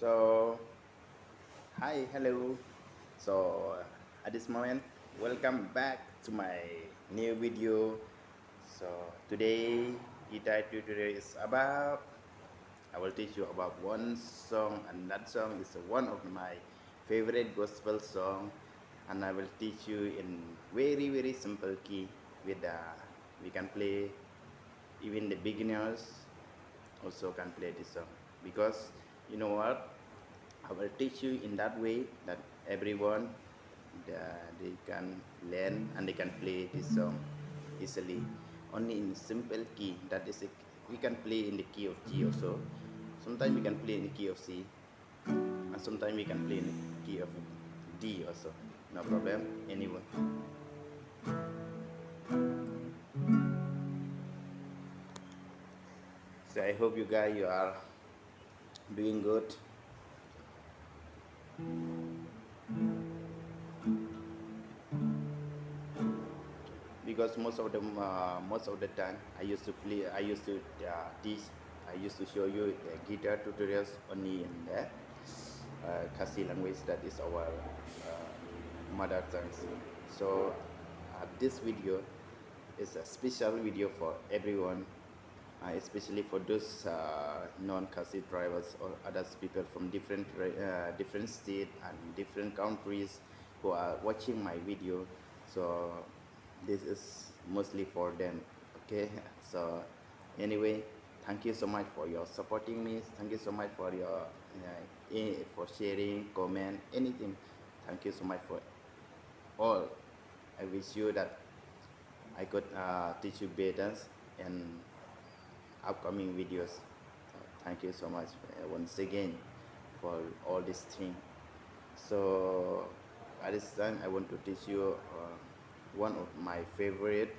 So, hi, hello. So, at this moment, welcome back to my new video. So, today, guitar tutorial is about. I will teach you about one song, and that song is one of my favorite gospel song, and I will teach you in very simple key. With we can play, even the beginners also can play this song, because you know what, I will teach you in that way that everyone they can learn and they can play this song easily, only in simple key. That is, we can play in the key of G also. Sometimes we can play in the key of C, and sometimes we can play in the key of D also. No problem. Anyway, so I hope you guys you are doing good. Because most of the time I used to teach, I used to show you guitar tutorials only in the khasi language, that is our mother tongue. So this video is a special video for everyone, especially for those non-khasi tribals or other people from different states and different countries who are watching my video. So this is mostly for them. Okay, so anyway, thank you so much for your supporting me. Thank you so much for your for sharing, comment, anything. Thank you so much for all. I wish you that I could teach you better in upcoming videos. So thank you so much once again for all this thing. So at this time I want to teach you one of my favorite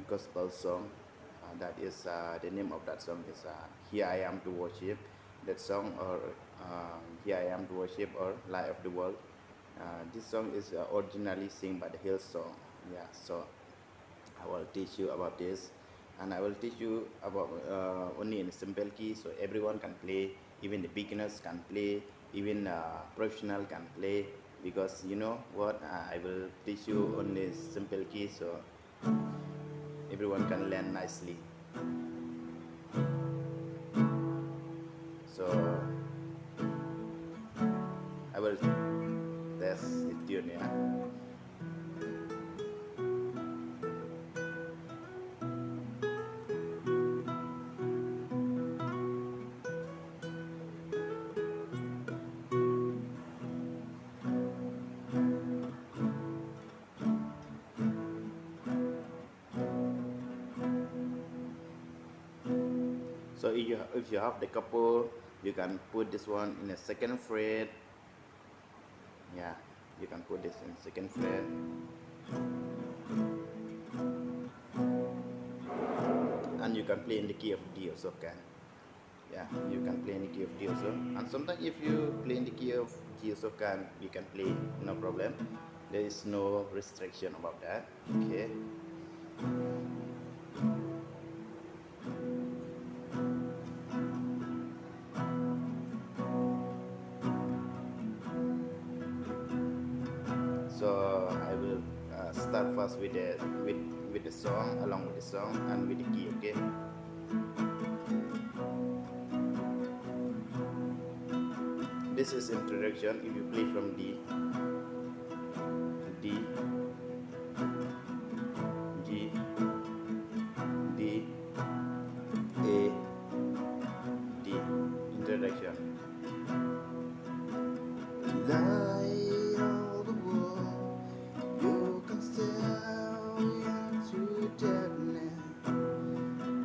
gospel song. That is the name of that song is Here I Am to Worship. That song, or Here I Am to Worship, or Light of the World. This song is originally sung by the Hillsong. Yeah, so I will teach you about this, and I will teach you about only in simple key, so everyone can play, even the beginners can play, even professional can play. Because you know what, I will teach you only simple key, so everyone can learn nicely. So I will test the tune. Yeah. So if you have the couple, you can put this one in a second fret. Yeah, you can put this in second fret, and you can play in the key of D also can. Yeah, you can play in the key of D also. And sometimes if you play in the key of G also can, you can play, no problem. There is no restriction about that. Okay. So I will start first with the song, along with the song and with the key. Okay. This is introduction. If you play from D, D, G, D, A, D, introduction. Light of the world, you can stare into darkness.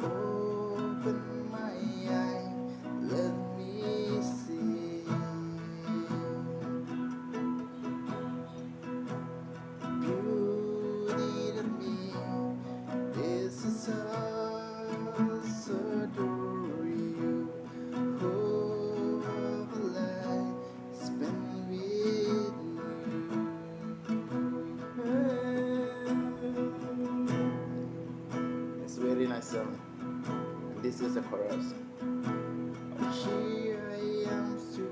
Open my eyes, let me see. Beauty to me, this is us adore you. Whole of a life spent with you. It's very nice song. This is the chorus. Here I am to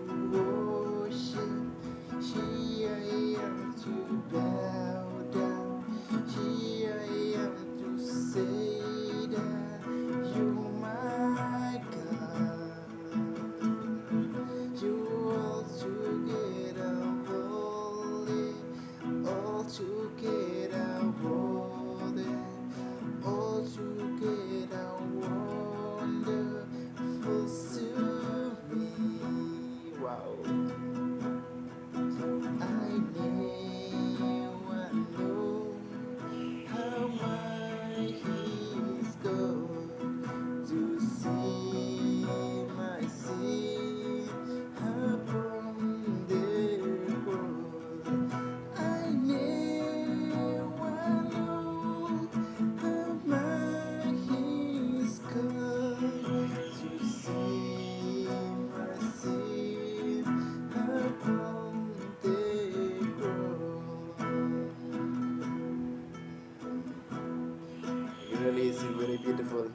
really is very beautiful.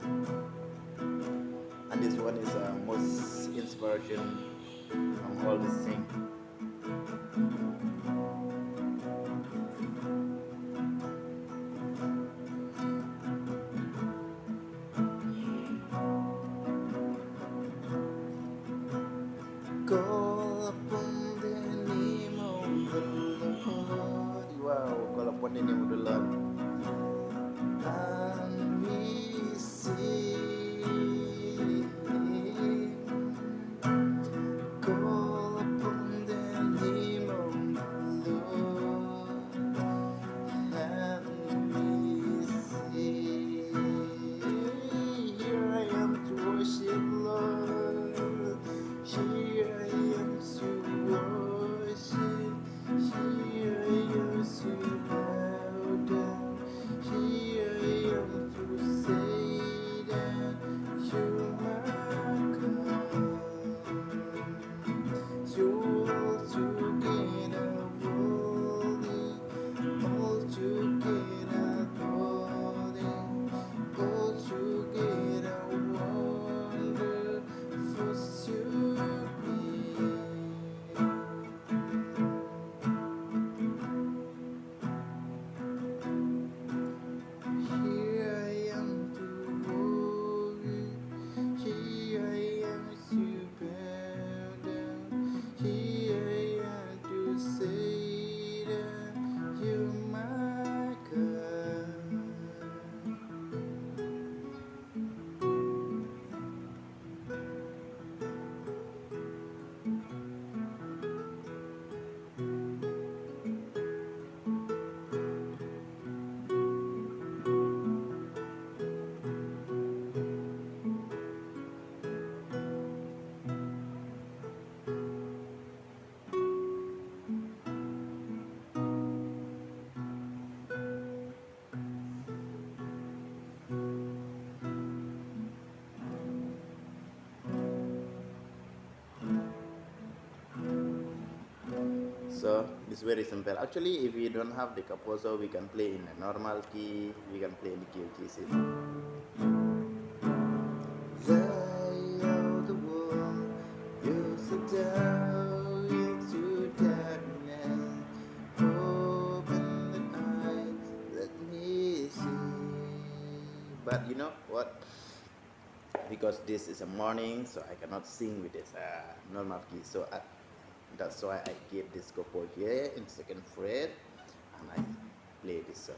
And this one is most inspiration from all this thing. Call upon the name of the Lord. Wow, call upon the name of the Lord. And we sing. Call upon the name of the Lord. And we sing. Here I am to worship, Lord. Here I am to worship. Here I am to bow down. Here I am to say that you're my God. You're altogether worthy, altogether holy, altogether wonderful to me. Here I am to worry, here I am to bow down, here I am to say that you're my God. So it's very simple. Actually, if we don't have the composer, we can play in a normal key. We can play in the key of G. See? Light of the world, you sit down into darkness. Open the eyes, let me see. But you know what? Because this is a morning, so I cannot sing with this normal key. So that's why I keep this capo here in second fret, and I play this song.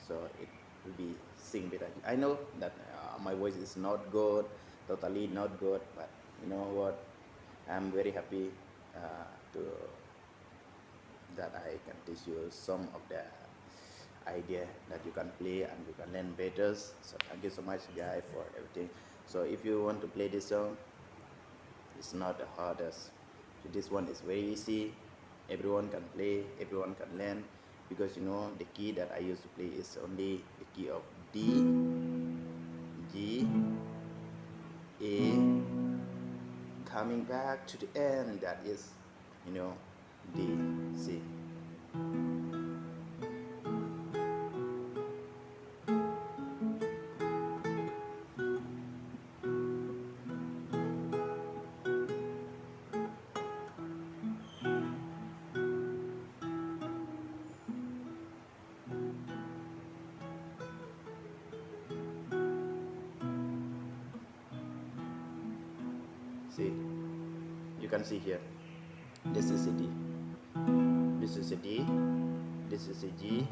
So it will be sing better. I know that my voice is not good, totally not good, but you know what? I'm very happy to that I can teach you some of the idea that you can play and you can learn better. So thank you so much, guys, for everything. So if you want to play this song, it's not the hardest. So this one is very easy. Everyone can play, everyone can learn, because you know the key that I used to play is only the key of D, G, A, coming back to the end, that is, you know, D, C. See, you can see here, this is a D, this is a D, this is a G.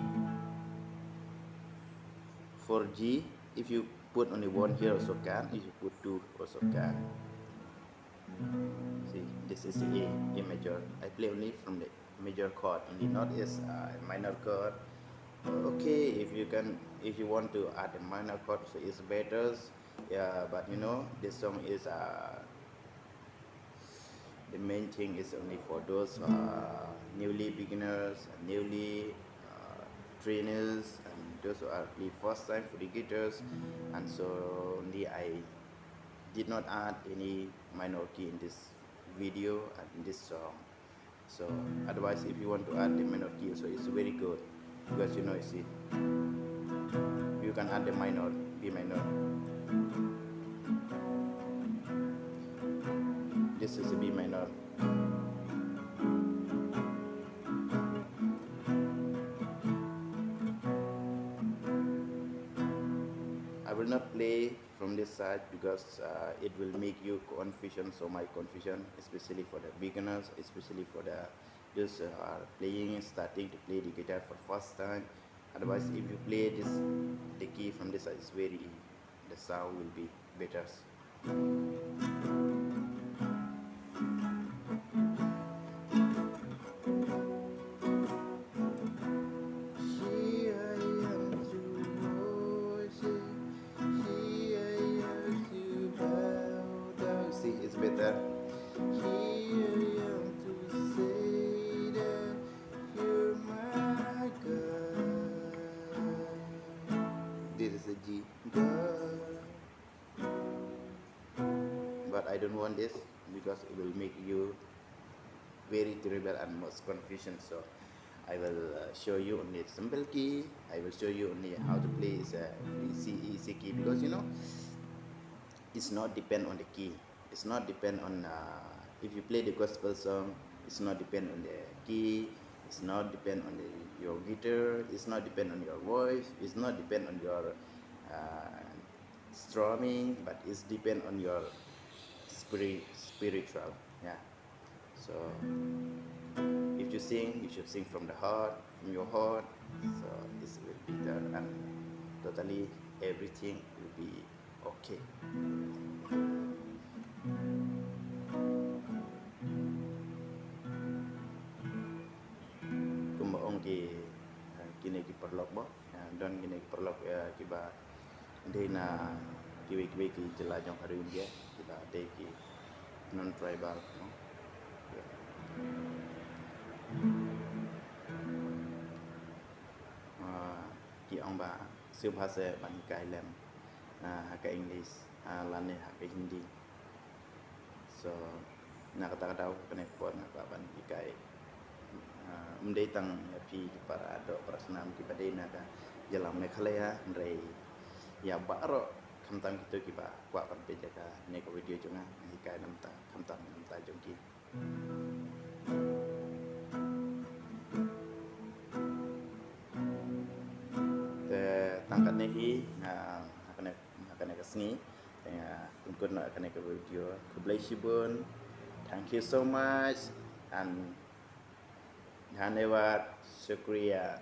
For G, if you put only one here also can, if you put two also can. See, this is A major. I play only from the major chord, only not as a minor chord. Okay, if you want to add a minor chord, so it's better. Yeah, but you know, this song is the main thing is only for those newly beginners, newly trainers, and those who are the first time for the guitars. And so only I did not add any minor key in this video and in this song. So otherwise, if you want to add the minor key, so it's very good, because you know, you see, you can add the minor B minor. This is a B minor. I will not play from this side because it will make you confusion. So my confusion, especially for the beginners, especially for those who are starting to play the guitar for first time. Otherwise, if you play the key from this side, it's very the sound will be better. See, it's better. Here I am to say that you're my God. This is a G, God. But I don't want this because it will make you very terrible and most confusion. So I will show you only simple key. I will show you only how to play is a easy key, because you know it's not depend on the key. It's not depend on if you play the gospel song. It's not depend on the key. It's not depend on your guitar. It's not depend on your voice. It's not depend on your strumming, but it's depend on your spiritual. Yeah. So if you sing, you should sing from the heart, from your heart. So this will be there, and totally everything will be okay. Kumbaong kini perlok bo, don kini perlok kiba day na kiwi ki jelajong hari dia kiba day ki non tribal, no? Ki ông bà siêu bahasa bản cái lem cái English lane cái Hindi. So nakatadaw kanepon ban kai tang pi para do prasnam ki badena ka jalam mekhalaya ndrei ya baro khamtam kitu ki ba kwa pan pe jaka ne ko video junga hi kai namta khamtam namta jongki te tangkat ne hi hakane kasni kun hakane ka video ku bless you bun. Thank you so much and Dhanyawad, Shukriya.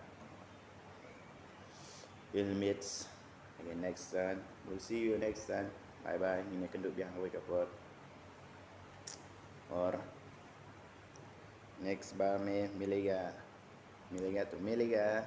We'll meet again next time. We'll see you next time. Bye bye. Ini kenduk biang wake up word. Or next bar me milega to milega.